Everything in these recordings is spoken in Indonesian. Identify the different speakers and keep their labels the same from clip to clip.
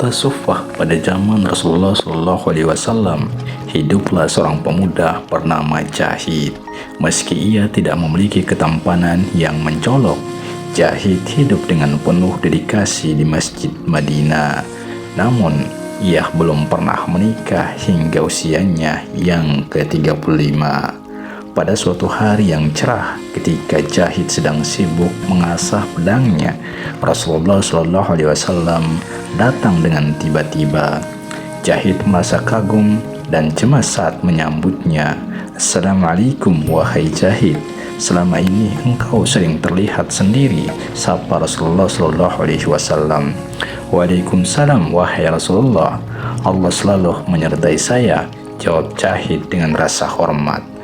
Speaker 1: kota Suffah pada zaman Rasulullah SAW, hiduplah seorang pemuda bernama Jahid. Meski ia tidak memiliki ketampanan yang mencolok, Jahid hidup dengan penuh dedikasi di Masjid Madinah. Namun, ia belum pernah menikah hingga usianya yang ke-35. Pada suatu hari yang cerah, ketika Jahid sedang sibuk mengasah pedangnya, Rasulullah SAW datang dengan tiba-tiba. Jahid merasa kagum dan cemas saat menyambutnya. "Assalamualaikum wahai Jahid, selama ini engkau sering terlihat sendiri," sapa Rasulullah SAW. "Waalaikumsalam wahai Rasulullah, Allah selalu menyertai saya," jawab Jahid dengan rasa hormat.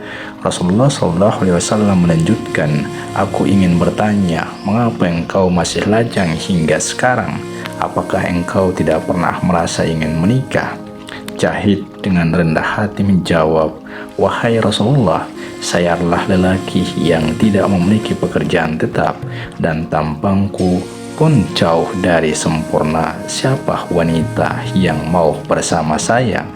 Speaker 1: Rasulullah SAW melanjutkan, "Aku ingin bertanya, mengapa engkau masih lajang hingga sekarang? Apakah engkau tidak pernah merasa ingin menikah?" Jahid dengan rendah hati menjawab, "Wahai Rasulullah, saya adalah lelaki yang tidak memiliki pekerjaan tetap dan tampangku pun jauh dari sempurna. Siapa wanita yang mau bersama saya?"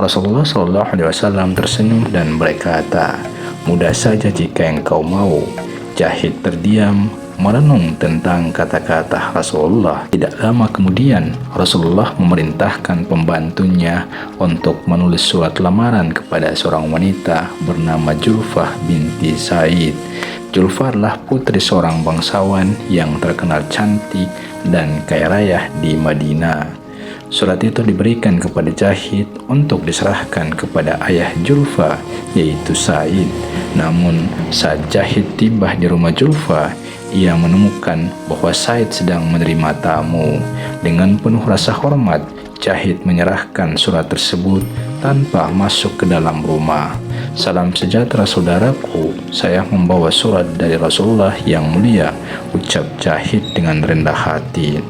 Speaker 1: Rasulullah SAW tersenyum dan berkata, "Mudah saja jika engkau mau." Jahid terdiam, merenung tentang kata-kata Rasulullah. Tidak lama kemudian, Rasulullah memerintahkan pembantunya untuk menulis surat lamaran kepada seorang wanita bernama Julfah binti Zaid. Julfah adalah putri seorang bangsawan yang terkenal cantik dan kaya raya di Madinah. Surat itu diberikan kepada Jahid untuk diserahkan kepada ayah Julfah, yaitu Said. Namun, saat Jahid tiba di rumah Julfah, ia menemukan bahwa Said sedang menerima tamu. Dengan penuh rasa hormat, Jahid menyerahkan surat tersebut tanpa masuk ke dalam rumah. "Salam sejahtera saudaraku, saya membawa surat dari Rasulullah yang mulia," ucap Jahid dengan rendah hati.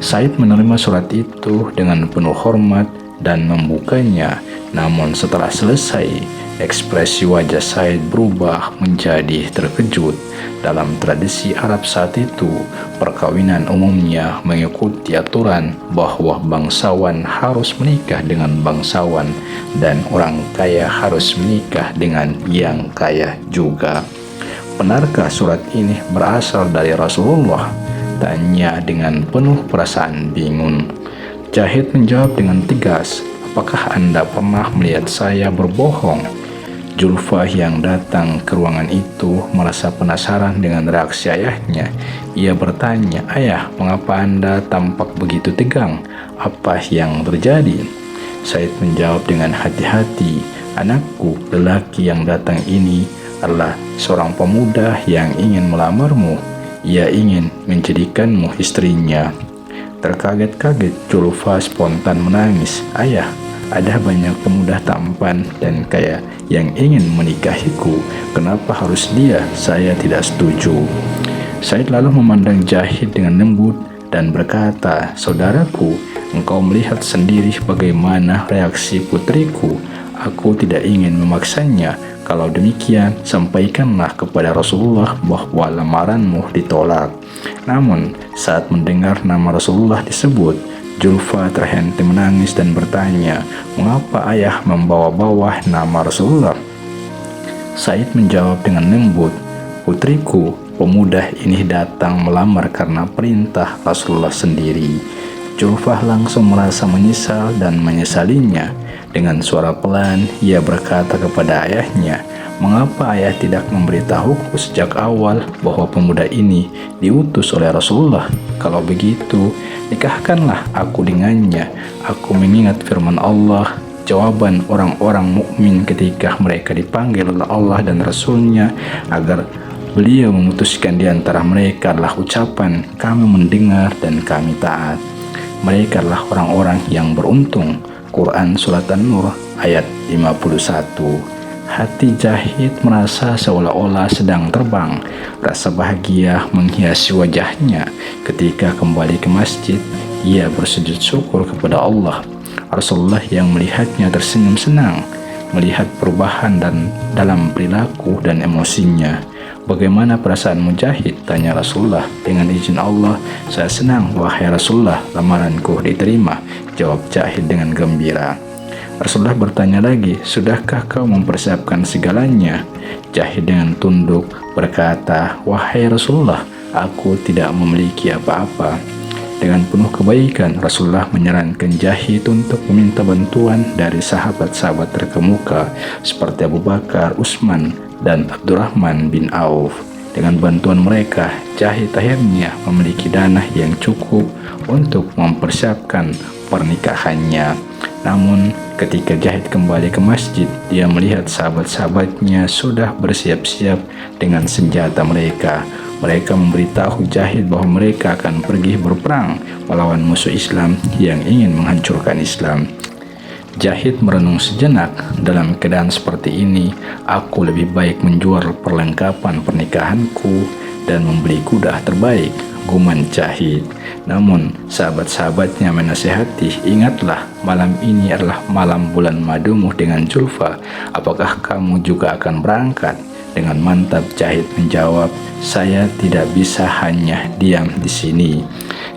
Speaker 1: Said menerima surat itu dengan penuh hormat dan membukanya. Namun setelah selesai, ekspresi wajah Said berubah menjadi terkejut. Dalam tradisi Arab saat itu, perkawinan umumnya mengikuti aturan bahwa bangsawan harus menikah dengan bangsawan dan orang kaya harus menikah dengan yang kaya juga. "Benarkah surat ini berasal dari Rasulullah?" tanya dengan penuh perasaan bingung. Jahid menjawab dengan tegas, "Apakah Anda pernah melihat saya berbohong?" Julfah yang datang ke ruangan itu merasa penasaran dengan reaksi ayahnya. Ia bertanya, "Ayah, mengapa Anda tampak begitu tegang? Apa yang terjadi?" Said menjawab dengan hati-hati, "Anakku, lelaki yang datang ini adalah seorang pemuda yang ingin melamarmu. Ia ingin menjadikanmu istrinya." Terkaget-kaget, Julfah spontan menangis. "Ayah, ada banyak pemuda tampan dan kaya yang ingin menikahiku. Kenapa harus dia? Saya tidak setuju." Said lalu memandang Jahid dengan lembut dan berkata, "Saudaraku, engkau melihat sendiri bagaimana reaksi putriku. Aku tidak ingin memaksanya. Kalau demikian, sampaikanlah kepada Rasulullah bahwa lamaranmu ditolak." Namun, saat mendengar nama Rasulullah disebut, Julfah terhenti menangis dan bertanya, "Mengapa ayah membawa-bawa nama Rasulullah?" Said menjawab dengan lembut, "Putriku, pemuda ini datang melamar karena perintah Rasulullah sendiri." Julfah langsung merasa menyesal dan menyesalinya. Dengan suara pelan, ia berkata kepada ayahnya, "Mengapa ayah tidak memberitahuku sejak awal bahwa pemuda ini diutus oleh Rasulullah? Kalau begitu, nikahkanlah aku dengannya." Aku mengingat firman Allah, jawaban orang-orang mukmin ketika mereka dipanggil oleh Allah dan Rasul-Nya agar beliau memutuskan di antara mereka adalah ucapan, "Kami mendengar dan kami taat." Mereka adalah orang-orang yang beruntung. Quran Surat An-Nur ayat 51. Hati Jahid merasa seolah-olah sedang terbang. Rasa bahagia menghiasi wajahnya. Ketika kembali ke masjid, ia bersujud syukur kepada Allah. Rasulullah yang melihatnya tersenyum senang, melihat perubahan dalam perilaku dan emosinya. "Bagaimana perasaan Mujahid?" tanya Rasulullah. "Dengan izin Allah, saya senang, wahai Rasulullah, lamaranku diterima," jawab Jahid dengan gembira. Rasulullah bertanya lagi, "Sudahkah kau mempersiapkan segalanya?" Jahid dengan tunduk berkata, "Wahai Rasulullah, aku tidak memiliki apa-apa." Dengan penuh kebaikan, Rasulullah menyarankan Jahid untuk meminta bantuan dari sahabat-sahabat terkemuka seperti Abu Bakar, Utsman, dan Abdurrahman bin Auf. Dengan bantuan mereka, Jahid akhirnya memiliki dana yang cukup untuk mempersiapkan pernikahannya. Namun, ketika Jahid kembali ke masjid, dia melihat sahabat-sahabatnya sudah bersiap-siap dengan senjata mereka. Mereka memberitahu Jahid bahwa mereka akan pergi berperang melawan musuh Islam yang ingin menghancurkan Islam. Jahid merenung sejenak. Dalam keadaan seperti ini, aku lebih baik menjual perlengkapan pernikahanku dan membeli kuda terbaik, guman Jahid. Namun, sahabat-sahabatnya menasihati, "Ingatlah, malam ini adalah malam bulan madumu dengan Julfa. Apakah kamu juga akan berangkat?" Dengan mantap Jahid menjawab, "Saya tidak bisa hanya diam di sini."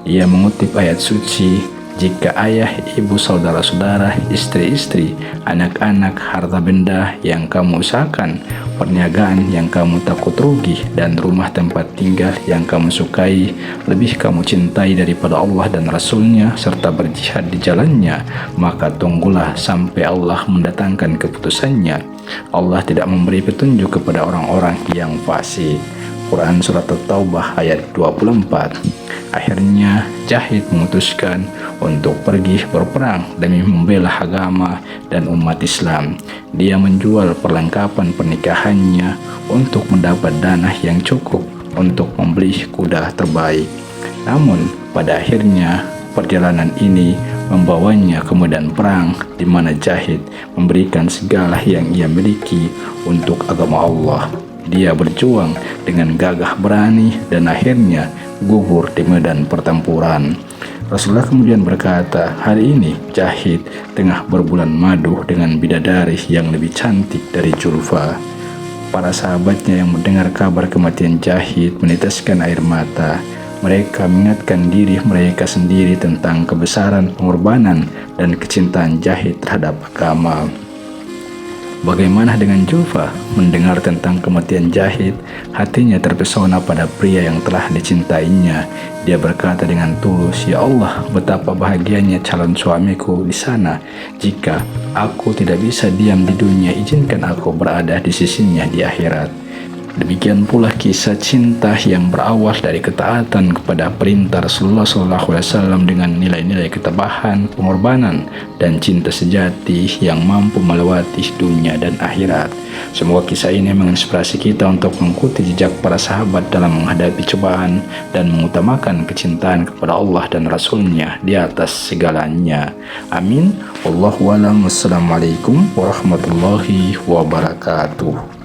Speaker 1: Ia mengutip ayat suci, "Jika ayah, ibu, saudara-saudara, istri-istri, anak-anak, harta benda yang kamu usahakan, perniagaan yang kamu takut rugi, dan rumah tempat tinggal yang kamu sukai, lebih kamu cintai daripada Allah dan Rasul-Nya, serta berjihad di jalannya, maka tunggulah sampai Allah mendatangkan keputusannya. Allah tidak memberi petunjuk kepada orang-orang yang fasik." Quran Surat At-Taubah ayat 24. Akhirnya Jahid memutuskan untuk pergi berperang demi membela agama dan umat Islam. Dia menjual perlengkapan pernikahannya untuk mendapat dana yang cukup untuk membeli kuda terbaik. Namun pada akhirnya perjalanan ini membawanya ke medan perang, di mana Jahid memberikan segala yang ia miliki untuk agama Allah. Dia berjuang dengan gagah berani dan akhirnya gugur di medan pertempuran. Rasulullah kemudian berkata, "Hari ini Jahid tengah berbulan madu dengan bidadari yang lebih cantik dari Julfa." Para sahabatnya yang mendengar kabar kematian Jahid meneteskan air mata. Mereka mengingatkan diri mereka sendiri tentang kebesaran pengorbanan dan kecintaan Jahid terhadap agama. Bagaimana dengan Julfa? Mendengar tentang kematian Jahid, hatinya terpesona pada pria yang telah dicintainya. Dia berkata dengan tulus, "Ya Allah, betapa bahagianya calon suamiku di sana. Jika aku tidak bisa diam di dunia, izinkan aku berada di sisinya di akhirat." Demikian pula kisah cinta yang berawal dari ketaatan kepada perintah Rasulullah SAW dengan nilai-nilai ketabahan, pengorbanan, dan cinta sejati yang mampu melewati dunia dan akhirat. Semoga kisah ini menginspirasi kita untuk mengikuti jejak para sahabat dalam menghadapi cobaan dan mengutamakan kecintaan kepada Allah dan Rasul-Nya di atas segalanya. Amin. Wallahu a'lam. Wassalamualaikum warahmatullahi wabarakatuh.